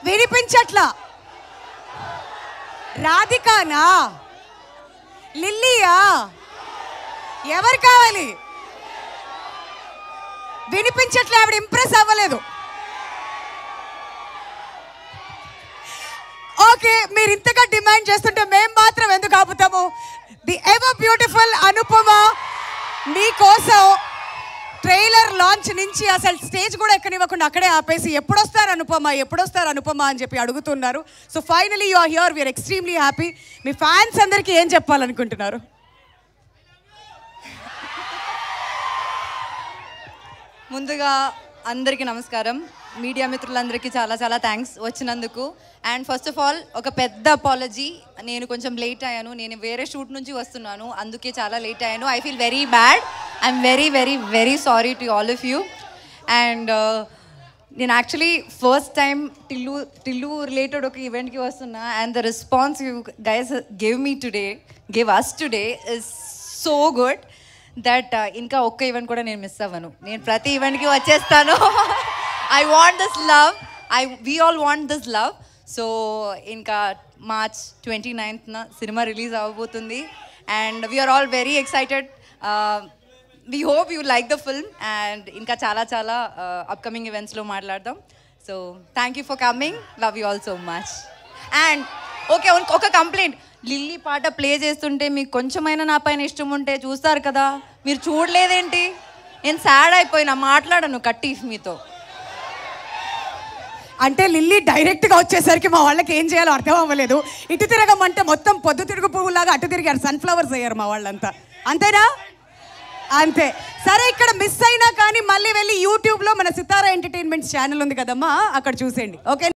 వినిపించట్లా. రాధికానా, లిల్లీయా, ఎవరు కావాలి? వినిపించట్లే, ఆవిడ ఇంప్రెస్ అవ్వలేదు. ఓకే, మీరు ఇంతగా డిమాండ్ చేస్తుంటే మేము మాత్రం ఎందుకు ఆపుతాము? ది ఎవర్ బ్యూటిఫుల్ అనుపమ మీకోసం ట్రైలర్ లాంచ్ నుంచి అసలు స్టేజ్ కూడా ఎక్కనివ్వకుండా అక్కడే ఆపేసి ఎప్పుడొస్తారు అనుపమ అని చెప్పి అడుగుతున్నారు. So finally you are here, we are extremely happy. మీ ఫ్యాన్స్ అందరికీ ఏం చెప్పాలనుకుంటున్నారు? ముందుగా అందరికీ నమస్కారం. మీడియా మిత్రులందరికీ చాలా చాలా థ్యాంక్స్ వచ్చినందుకు. అండ్ ఫస్ట్ ఆఫ్ ఆల్ ఒక పెద్ద అపాలజీ, నేను కొంచెం లేట్ అయ్యాను. నేను వేరే షూట్ నుంచి వస్తున్నాను, అందుకే చాలా లేట్ అయ్యాను. I feel very bad. I'm very very very sorry to all of you. And నేను actually first time Tillu related ఒక ఈవెంట్కి వస్తున్నా. And the response you guys give us today is so good that ఇంకా ఒక్క event కూడా నేను miss అవ్వను. నేను ప్రతి ఈవెంట్కి వచ్చేస్తాను. I want this love, we all want this love. So ఇంకా మార్చ్ 29న సినిమా రిలీజ్ అవ్వబోతుంది. And we're all very excited. We hope you like the film. And ఇంకా చాలా చాలా అప్కమింగ్ ఈవెంట్స్లో మాట్లాడదాం. So thank you for coming, love you all so much. And okay, ఒక complaint, లిల్లీ పాట ప్లే చేస్తుంటే మీకు కొంచెమైనా నా పైన ఇష్టం ఉంటే చూస్తారు కదా, మీరు చూడలేదేంటి? నేను సాడ్ అయిపోయినా, మాట్లాడను కట్టి మీతో. అంటే లిల్లీ డైరెక్ట్గా వచ్చేసరికి మా వాళ్ళకి ఏం చేయాలో అర్థం అవ్వలేదు. ఇటు తిరగమంటే మొత్తం పొద్దు తిరుగు పువ్వులాగా అటు తిరిగారు, సన్ఫ్లవర్స్ అయ్యారు మా వాళ్ళంతా. అంతేనా? అంతే. సరే, ఇక్కడ మిస్ అయినా కానీ మళ్ళీ వెళ్ళి యూట్యూబ్లో మన సితారా ఎంటర్టైన్మెంట్స్ ఛానల్ ఉంది కదమ్మా, అక్కడ చూసేయండి. ఓకేనా?